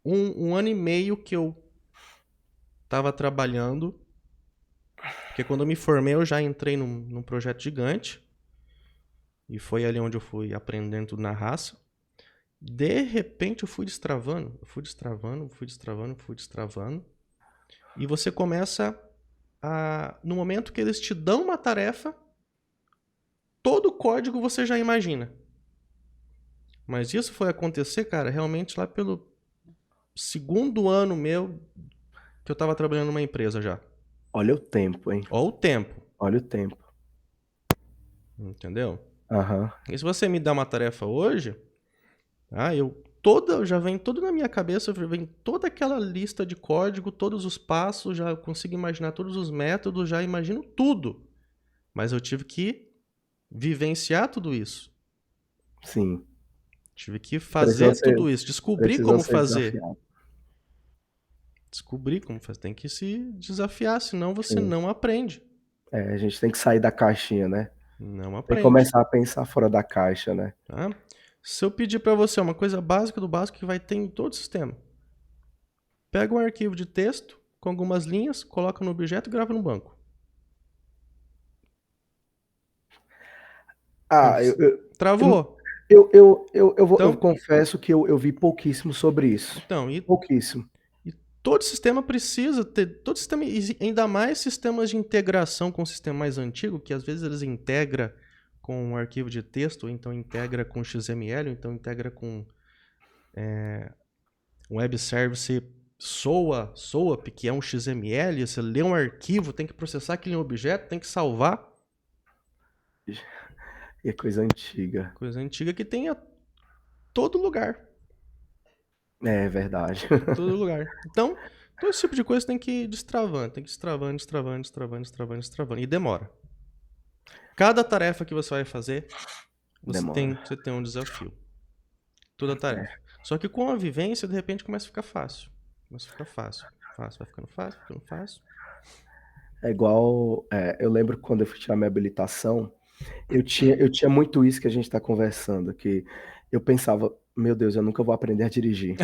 um ano e meio que eu estava trabalhando, porque quando eu me formei eu já entrei num projeto gigante, e foi ali onde eu fui aprendendo tudo na raça. De repente eu fui destravando, e você começa no momento que eles te dão uma tarefa, todo o código você já imagina. Mas isso foi acontecer, cara, realmente lá pelo segundo ano meu que eu tava trabalhando numa empresa já. Olha o tempo, hein? Ó o tempo, Olha o tempo. entendeu? Aham. E se você me dá uma tarefa hoje, já vem tudo na minha cabeça, já vem toda aquela lista de código, todos os passos, já consigo imaginar todos os métodos, já imagino tudo. Mas eu tive que vivenciar tudo isso. Sim. Tive que Precisam fazer ser tudo isso, descobrir precisam como ser fazer. desafiados. Descobrir como fazer. Tem que se desafiar, senão você Sim. não aprende. A gente tem que sair da caixinha, né? Não Tem que aprende. começar a pensar fora da caixa, né? Tá? Se eu pedir para você uma coisa básica do básico que vai ter em todo o sistema, pega um arquivo de texto com algumas linhas, coloca no objeto e grava no banco. Ah, eu, Travou. eu Então, confesso que eu vi pouquíssimo sobre isso. então Pouquíssimo. e todo sistema precisa ter, todo sistema, ainda mais sistemas de integração com o sistema mais antigo, que às vezes eles integram com um arquivo de texto, ou então integra com XML, ou então integra com um web service SOAP, que é um XML, você lê um arquivo, tem que processar aquele objeto, tem que salvar. E é coisa antiga. Coisa antiga que tem a todo lugar. É verdade. Todo lugar. Então, todo esse tipo de coisa tem que ir destravando. Tem que ir destravando, destravando, destravando, destravando, destravando. E demora. Cada tarefa que você vai fazer, Demora. você tem um desafio. Toda tarefa. É. Só que com a vivência, de repente, começa a ficar fácil. Começa a ficar fácil. Fácil, vai ficando fácil, ficando fácil. É igual. Eu lembro quando eu fui tirar minha habilitação, eu tinha muito isso que a gente está conversando, que eu pensava, meu Deus, eu nunca vou aprender a dirigir.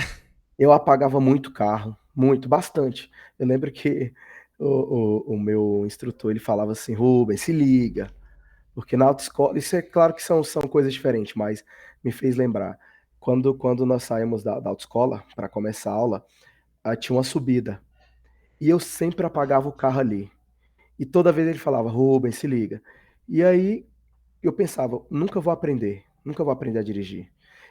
Eu apagava muito carro, muito, bastante. Eu lembro que o meu instrutor ele falava assim, Rubens, se liga. Porque na autoescola, isso é claro que são coisas diferentes, mas me fez lembrar. Quando nós saímos da autoescola para começar a aula, tinha uma subida. E eu sempre apagava o carro ali. E toda vez ele falava, Rubens, se liga. E aí eu pensava, nunca vou aprender a dirigir.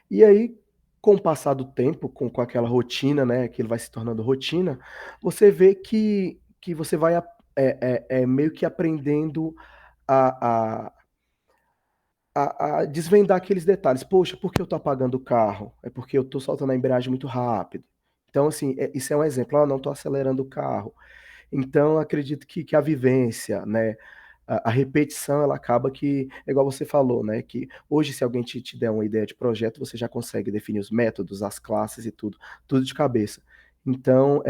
E aí, com o passar do tempo, com aquela rotina, né, aquilo vai se tornando rotina, você vê que você vai meio que aprendendo a, a, a desvendar aqueles detalhes. Poxa, por que eu tô apagando o carro? É porque eu tô soltando a embreagem muito rápido. Então, assim, isso é um exemplo. Eu não estou acelerando o carro. Então, acredito que a vivência, né, a repetição, ela acaba que, é igual você falou, né, que hoje, se alguém te der uma ideia de projeto, você já consegue definir os métodos, as classes e tudo de cabeça. Então,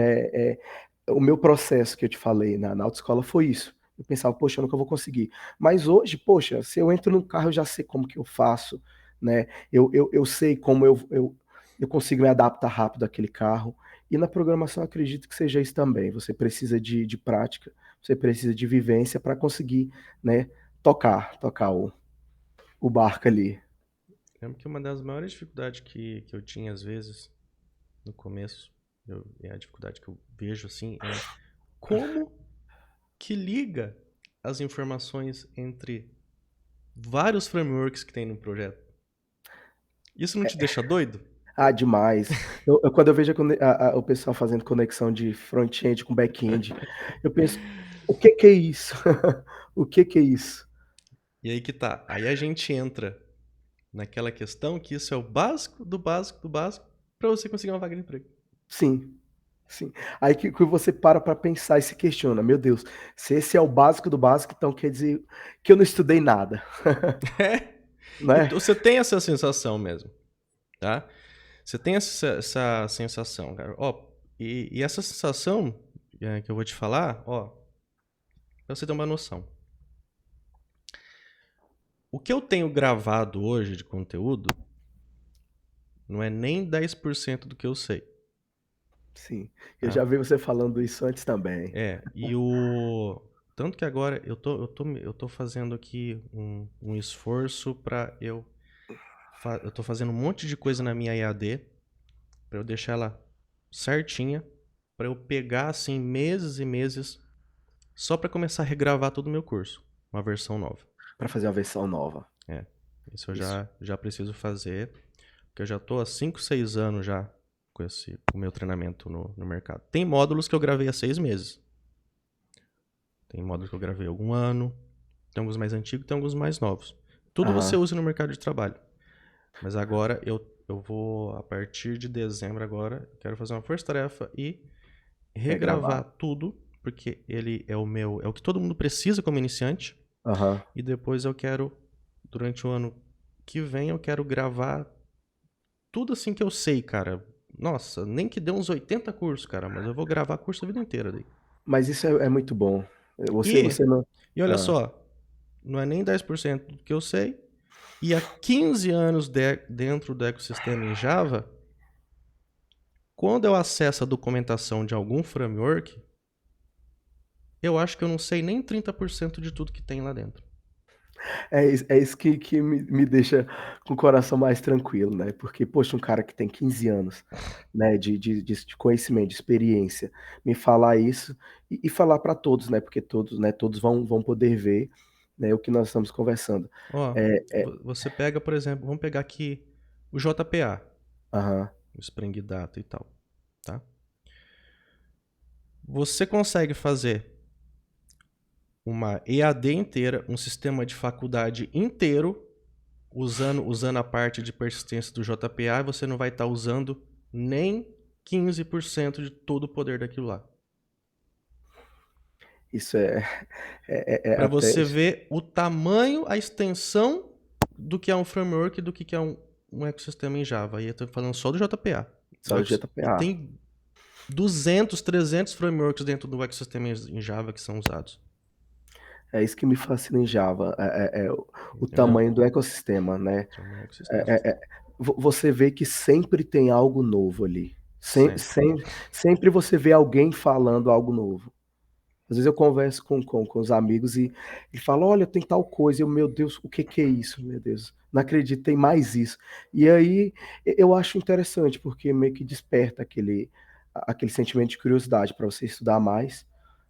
o meu processo que eu te falei na autoescola foi isso. Eu pensava, poxa, eu nunca vou conseguir. Mas hoje, poxa, se eu entro no carro, eu já sei como que eu faço, né? Eu sei como eu consigo me adaptar rápido àquele carro. E na programação, eu acredito que seja isso também. Você precisa de prática, você precisa de vivência para conseguir, né, tocar o barco ali. Lembro que uma das maiores dificuldades que eu tinha às vezes no começo, é a dificuldade que eu vejo assim, é como que liga as informações entre vários frameworks que tem no projeto. Isso não te deixa doido? Ah, demais. Quando eu vejo o pessoal fazendo conexão de front-end com back-end, eu penso, o que que é isso? O que que é isso? E aí que tá. Aí a gente entra naquela questão que isso é o básico do básico do básico para você conseguir uma vaga de emprego. Sim, sim. Aí que você para pensar e se questiona, meu Deus, se esse é o básico do básico, então quer dizer que eu não estudei nada, É. né? Então, você tem essa sensação mesmo, tá? Você tem essa sensação, cara. Ó, e essa sensação que eu vou te falar, ó, pra você ter uma noção. O que eu tenho gravado hoje de conteúdo não é nem 10% do que eu sei, Sim. Eu tá? já vi você falando isso antes também. É, e o... Tanto que agora eu tô fazendo aqui um esforço pra eu... Eu tô fazendo um monte de coisa na minha EAD pra eu deixar ela certinha, pra eu pegar, assim, meses e meses só pra começar a regravar todo o meu curso. Uma versão nova. Para fazer uma versão nova. É, isso eu Isso. já preciso fazer, porque eu já tô há 5, 6 anos já com o meu treinamento no mercado. Tem módulos que eu gravei há 6 meses. Tem módulos que eu gravei há algum ano. Tem alguns mais antigos, tem alguns mais novos. Tudo você Aham. usa no mercado de trabalho. Mas agora eu vou, a partir de dezembro agora, eu quero fazer uma força-tarefa e regravar Regravar. tudo, porque ele é o que todo mundo precisa como iniciante. Aham. E depois eu quero, durante o ano que vem, eu quero gravar tudo assim que eu sei, cara. Nossa, nem que dê uns 80 cursos, cara, mas eu vou gravar curso a vida inteira daí. Mas isso é muito bom. Você E, não. e olha Ah, só, não é nem 10% do que eu sei. E há 15 anos dentro do ecossistema em Java, quando eu acesso a documentação de algum framework, eu acho que eu não sei nem 30% de tudo que tem lá dentro. é isso que me deixa com o coração mais tranquilo, né? Porque, poxa, um cara que tem 15 anos, né, de conhecimento, de experiência, me falar isso e falar para todos, né? Porque todos, né, todos vão poder ver, né, o que nós estamos conversando. Ó, É, você pega, por exemplo, vamos pegar aqui o JPA, aham, o Spring Data e tal, tá? Você consegue fazer uma EAD inteira, um sistema de faculdade inteiro, usando a parte de persistência do JPA, e você não vai estar usando nem 15% de todo o poder daquilo lá. isso é Para até. você ver o tamanho, a extensão do que é um framework e do que é um ecossistema em Java. E eu estou falando só do JPA. Só o E JPA. tem 200, 300 frameworks dentro do ecossistema em Java que são usados. É isso que me fascina em Java, o Entendeu? tamanho do ecossistema, né? É um ecossistema. É, é, você vê que sempre tem algo novo ali. Sempre. Sempre você vê alguém falando algo novo. Às vezes eu converso com os amigos e falo, olha, tem tal coisa. Eu, meu Deus, o que que é isso? Meu Deus, não acredito, tem mais isso. E aí eu acho interessante, porque meio que desperta aquele sentimento de curiosidade para você estudar mais,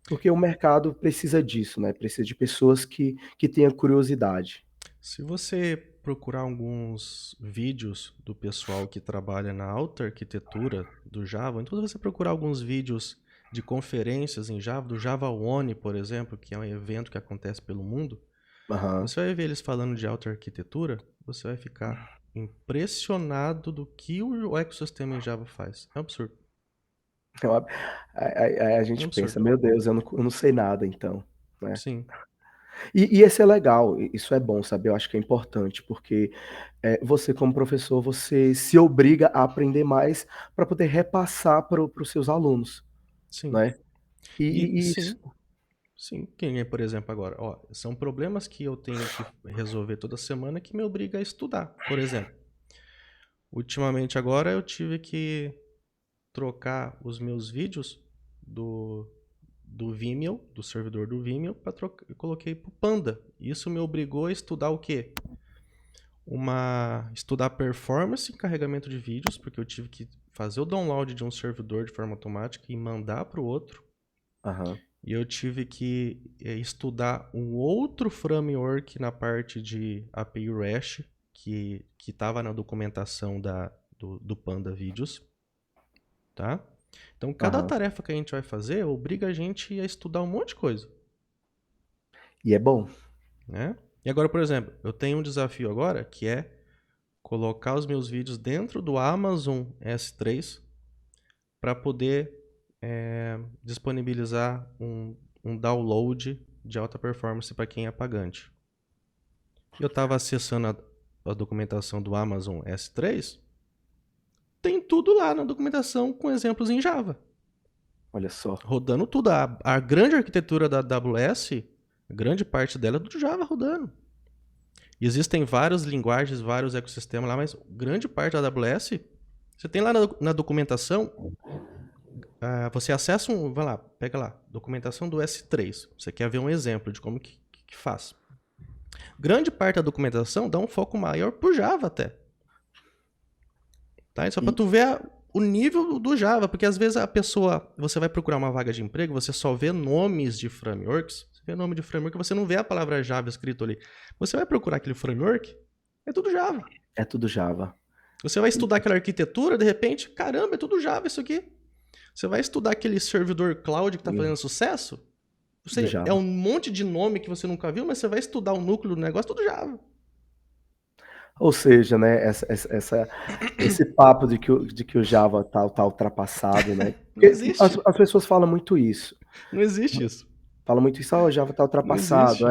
porque o mercado precisa disso, né? Precisa de pessoas que tenham curiosidade. Se você procurar alguns vídeos do pessoal que trabalha na alta arquitetura do Java, então se você procurar alguns vídeos de conferências em Java, do Java One, por exemplo, que é um evento que acontece pelo mundo, Aham. você vai ver eles falando de alta arquitetura, você vai ficar impressionado do que o ecossistema em Java faz. É um absurdo. Então, aí a É um gente pensa, absurdo. meu Deus, eu não sei nada, então, né? Sim, E esse é legal, isso é bom, sabe? Eu acho que é importante, porque você, como professor, você se obriga a aprender mais para poder repassar para os seus alunos, sim. né? E E isso. sim, sim. Que nem, por exemplo, agora, ó, são problemas que eu tenho que resolver toda semana que me obriga a estudar. Por exemplo, ultimamente agora eu tive que trocar os meus vídeos do, do Vimeo, do servidor do Vimeo, para trocar, eu coloquei pro Panda. Isso me obrigou a estudar o quê? Estudar performance e carregamento de vídeos, porque eu tive que fazer o download de um servidor de forma automática e mandar para o outro. Aham, E eu tive que estudar um outro framework na parte de API REST que estava na documentação do Panda Vídeos, tá? Então, cada aham. tarefa que a gente vai fazer obriga a gente a estudar um monte de coisa, E é bom. né? E agora, por exemplo, eu tenho um desafio agora que é colocar os meus vídeos dentro do Amazon S3 para poder disponibilizar um download de alta performance para quem é pagante. Eu estava acessando a documentação do Amazon S3, tem tudo lá na documentação com exemplos em Java. Olha só. Rodando tudo. A grande arquitetura da AWS, grande parte dela é do Java rodando. E existem várias linguagens, vários ecossistemas lá, mas grande parte da AWS, você tem lá na documentação, você acessa vai lá, pega lá, documentação do S3. Você quer ver um exemplo de como que faz. Grande parte da documentação dá um foco maior pro Java até. Tá? Só para E, tu ver o nível do Java, porque às vezes você vai procurar uma vaga de emprego, você só vê nomes de frameworks, você vê nome de framework, você não vê a palavra Java escrito ali. Você vai procurar aquele framework, é tudo Java. é tudo Java. Você vai estudar aquela arquitetura, de repente, caramba, é tudo Java isso aqui. Você vai estudar aquele servidor cloud que está fazendo sucesso, Tudo é Java. um monte de nome que você nunca viu, mas você vai estudar o núcleo do negócio, tudo Java. Ou seja, né, esse papo de que o Java tá ultrapassado, né? Não Porque as, existe. as pessoas falam muito isso. Não existe isso. Fala muito isso, o Java está Não ultrapassado, existe.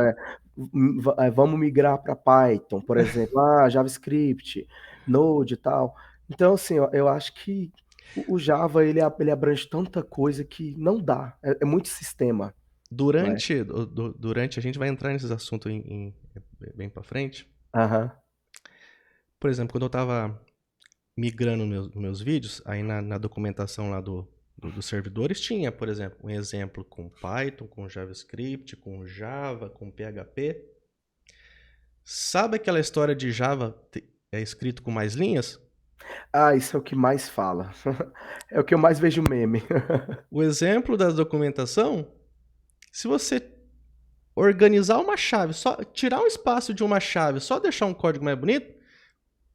vamos migrar para Python, por exemplo, JavaScript, Node e tal. Então, assim, eu acho que o Java ele abrange tanta coisa que não dá, é muito sistema, né? Durante, a gente vai entrar nesses assuntos bem para frente. Aham, Por exemplo, quando eu estava migrando meus vídeos, aí na documentação lá dos servidores tinha, por exemplo, um exemplo com Python, com JavaScript, com Java, com PHP. Sabe aquela história de Java é escrito com mais linhas? isso é o que mais fala, é o que eu mais vejo meme. O exemplo da documentação, se você organizar uma chave, só tirar um espaço de uma chave, só deixar um código mais bonito,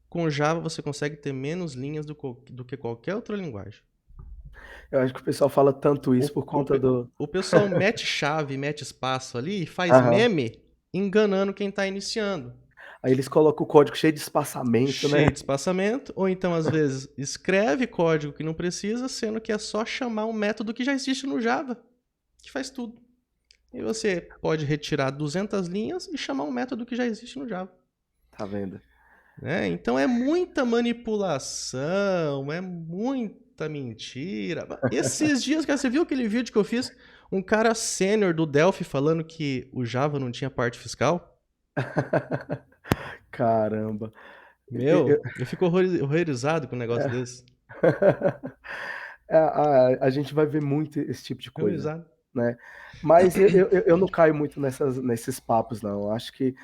com Java você consegue ter menos linhas do que qualquer outra linguagem. Eu acho que o pessoal fala tanto O, isso por o, conta do... o pessoal mete chave, mete espaço ali e faz Aham. meme enganando quem está iniciando. Aí eles colocam o código cheio de espaçamento, né? Cheio de espaçamento, ou então às vezes escreve código que não precisa, sendo que é só chamar um método que já existe no Java, que faz tudo. E você pode retirar 200 linhas e chamar um método que já existe no Java. Tá vendo? Né? Então é muita manipulação, é muita mentira. Esses dias, cara, você viu aquele vídeo que eu fiz? Um cara sênior do Delphi falando que o Java não tinha parte fiscal? Caramba. Eu- Meu, eu fico horrorizado com um negócio desse. a gente vai ver muito esse tipo de coisa, Horrorizado. né? Mas eu não caio muito nesses papos, não. Eu acho que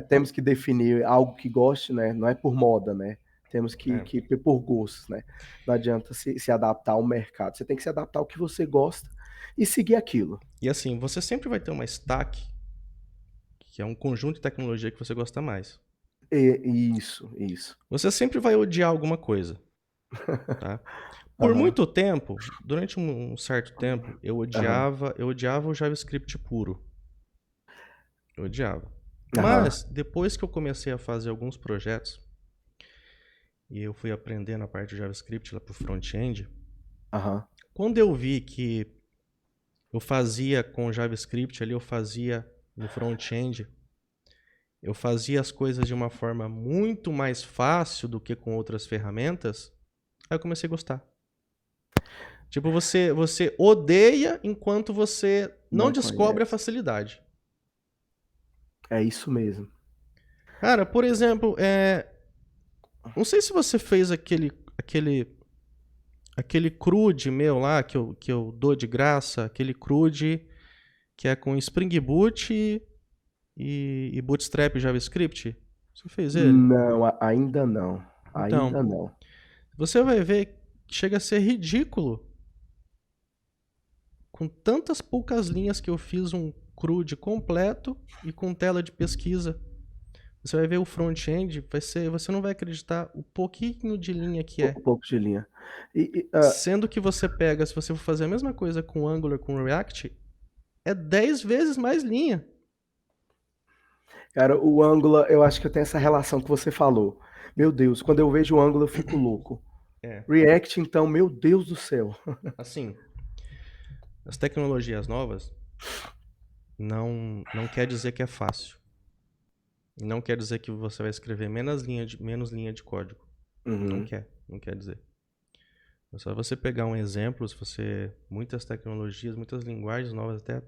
temos que definir algo que goste, né? Não é por moda, né? Temos É. que ir por gostos, né? Não adianta se adaptar ao mercado. Você tem que se adaptar ao que você gosta e seguir aquilo. E assim, você sempre vai ter uma stack, que é um conjunto de tecnologia que você gosta mais. Isso. Você sempre vai odiar alguma coisa, tá? Por Aham, muito tempo, durante um certo tempo, aham, eu odiava o JavaScript puro. Eu odiava. aham, Mas, depois que eu comecei a fazer alguns projetos, e eu fui aprendendo a parte do JavaScript lá pro front-end, aham. quando eu vi que eu fazia com JavaScript ali, eu fazia no front-end, eu fazia as coisas de uma forma muito mais fácil do que com outras ferramentas, aí eu comecei a gostar. Tipo, você odeia enquanto você não Não descobre a conhece. facilidade. É isso mesmo. Cara, por exemplo, não sei se você fez aquele CRUD meu lá, que eu dou de graça, aquele CRUD que é com Spring Boot e Bootstrap JavaScript. Você fez ele? Não, ainda não. Então, Ainda não. você vai ver que chega a ser ridículo. Com tantas poucas linhas que eu fiz um CRUD completo e com tela de pesquisa. Você vai ver o front-end, você não vai acreditar o pouquinho de linha que é. Um pouco de linha. Sendo que você pega, se você for fazer a mesma coisa com Angular, com React, é 10 vezes mais linha. Cara, o Angular, eu acho que eu tenho essa relação que você falou. Meu Deus, quando eu vejo o Angular, eu fico louco. É, React, então, meu Deus do céu. assim, as tecnologias novas não quer dizer que é fácil. Não quer dizer que você vai escrever menos linha de código. Uhum. Não quer dizer. É só você pegar um exemplo, se você muitas tecnologias, muitas linguagens novas até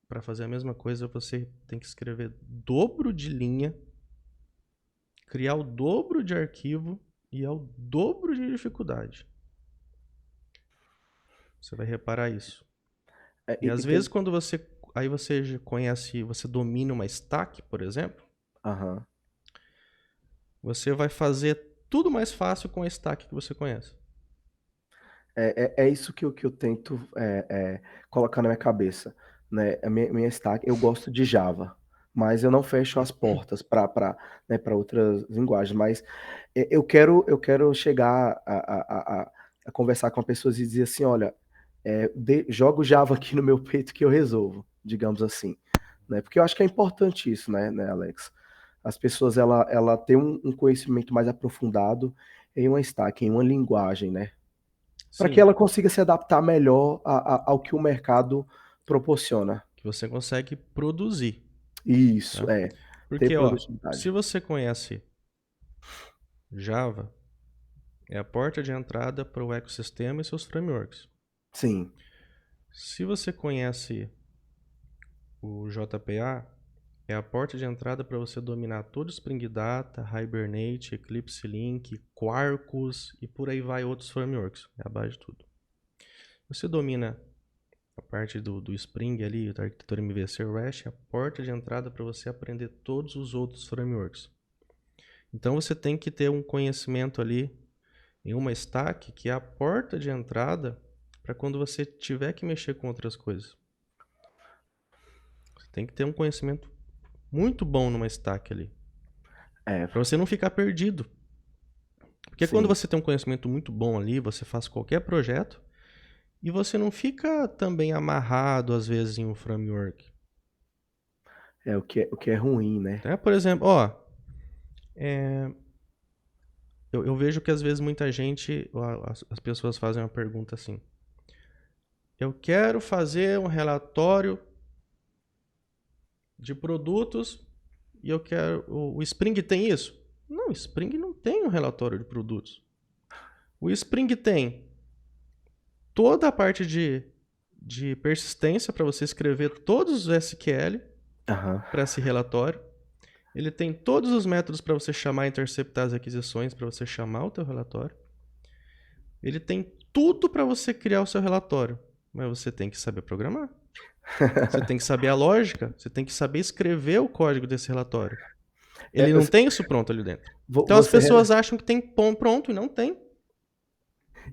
para fazer a mesma coisa, você tem que escrever dobro de linha, criar o dobro de arquivo e ao dobro de dificuldade. Você vai reparar isso. E às vezes quando você já conhece, você domina uma stack, por exemplo, Aham. você vai fazer tudo mais fácil com a stack que você conhece. É isso que eu tento colocar na minha cabeça, né? A minha stack, eu gosto de Java, mas eu não fecho as portas para outras linguagens. Mas eu quero chegar a conversar com pessoas e dizer assim, olha, joga o Java aqui no meu peito que eu resolvo, digamos assim, né? Porque eu acho que é importante isso, né, Alex? As pessoas ela tem um conhecimento mais aprofundado em uma stack, em uma linguagem, né? Para que Sim, ela consiga se adaptar melhor ao que o mercado proporciona. que você consegue produzir, Isso, tá? ter Porque, ó, se produtividade. você conhece Java, é a porta de entrada para o ecossistema e seus frameworks. Sim, Se você conhece o JPA, é a porta de entrada para você dominar todo o Spring Data, Hibernate, Eclipse Link, Quarkus e por aí vai outros frameworks. É a base de tudo. Você domina a parte do Spring ali, da arquitetura MVC REST, é a porta de entrada para você aprender todos os outros frameworks. Então você tem que ter um conhecimento ali em uma stack que é a porta de entrada para quando você tiver que mexer com outras coisas. Você tem que ter um conhecimento muito bom numa stack ali, é, para você não ficar perdido. Porque quando sim. você tem um conhecimento muito bom ali, você faz qualquer projeto e você não fica também amarrado às vezes em um framework. O que é ruim, né? Então, por exemplo, ó, eu vejo que às vezes muita gente, as pessoas fazem uma pergunta assim: eu quero fazer um relatório de produtos e eu quero. O Spring tem isso? Não, o Spring não tem um relatório de produtos. O Spring tem toda a parte de persistência para você escrever todos os SQL Aham. para esse relatório. Ele tem todos os métodos para você chamar e interceptar as requisições, para você chamar o teu relatório. Ele tem tudo para você criar o seu relatório, mas você tem que saber programar. Você tem que saber a lógica, você tem que saber escrever o código desse relatório. É, Ele não tem isso pronto ali dentro. Então as você, pessoas acham que tem pronto e não tem.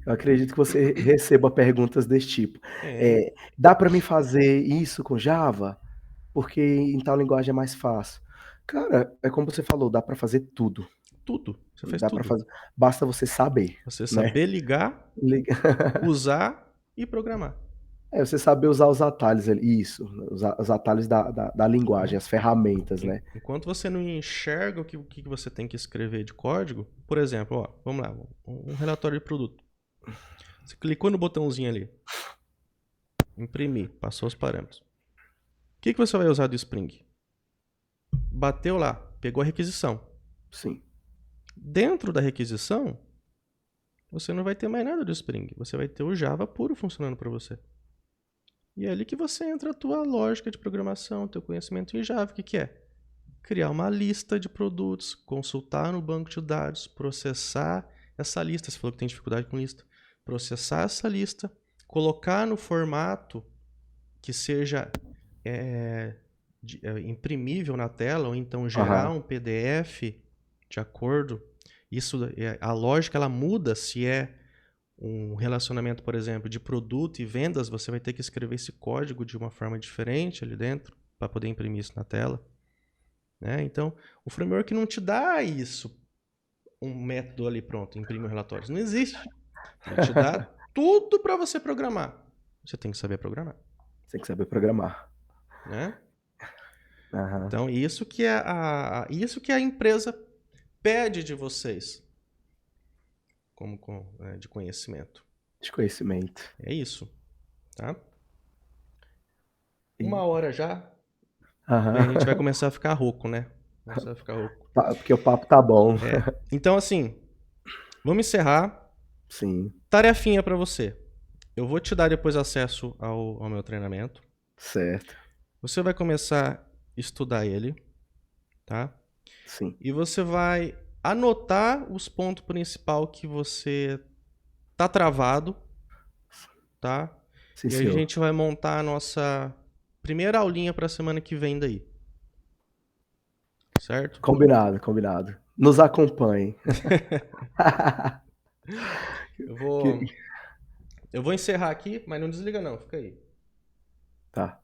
eu acredito que você receba perguntas desse tipo. Tem. Dá para mim fazer isso com Java? Porque em tal linguagem é mais fácil. Cara, é como você falou, dá para fazer tudo. Tudo. Você faz Dá para tudo. fazer, basta você saber, Você né? saber ligar, usar e programar. Você saber usar os atalhos ali, isso, os atalhos da linguagem, as ferramentas, né? Enquanto você não enxerga o que você tem que escrever de código, por exemplo, ó, vamos lá, um relatório de produto. Você clicou no botãozinho ali, imprimir, passou os parâmetros. O que você vai usar do Spring? Bateu lá, pegou a requisição. Sim. Dentro da requisição, você não vai ter mais nada do Spring. Você vai ter o Java puro funcionando para você. E é ali que você entra a tua lógica de programação, teu conhecimento em Java. O que é? Criar uma lista de produtos, consultar no banco de dados, processar essa lista. Você falou que tem dificuldade com lista. Processar essa lista, colocar no formato que seja imprimível na tela, ou então gerar um PDF de acordo. Isso, a lógica ela muda se é um relacionamento, por exemplo, de produto e vendas, você vai ter que escrever esse código de uma forma diferente ali dentro para poder imprimir isso na tela. Né? Então, o framework não te dá isso, um método ali pronto, imprime um relatório. Não existe. Ele te dá tudo para você programar. Você tem que saber programar. Tem que saber programar. Né? Uhum. Então, isso que a empresa pede de vocês como de conhecimento. De conhecimento. É isso. Tá? E... 1 hora já. Uhum. E a gente vai começar a ficar rouco, né? Começar a ficar rouco. Porque o papo tá bom. Então, assim, vamos encerrar. Sim. Tarefinha para você. Eu vou te dar depois acesso ao meu treinamento. Certo. Você vai começar a estudar ele, tá? Sim. E você vai anotar os pontos principais que você tá travado, tá? Sim, E senhor. a gente vai montar a nossa primeira aulinha para a semana que vem daí. Certo? Combinado, combinado. Nos acompanhe. Eu vou encerrar aqui, mas não desliga não, fica aí. Tá.